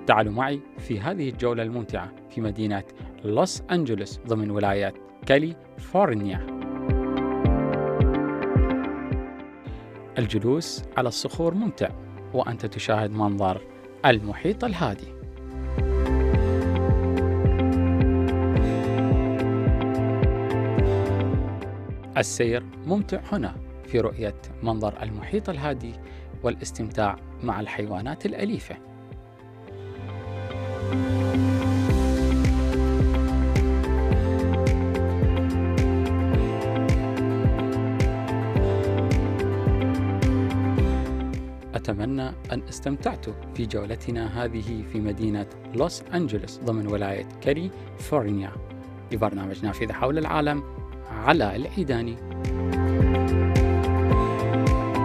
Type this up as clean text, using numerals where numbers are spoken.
تعالوا معي في هذه الجولة الممتعة في مدينة لوس أنجلوس ضمن ولاية كاليفورنيا. الجلوس على الصخور ممتع وأنت تشاهد منظر المحيط الهادي. السير ممتع هنا في رؤية منظر المحيط الهادي والاستمتاع مع الحيوانات الأليفة. أتمنى أن استمتعتوا في جولتنا هذه في مدينة لوس أنجلوس ضمن ولاية كاليفورنيا لبرنامج نافذة حول العالم على العيداني.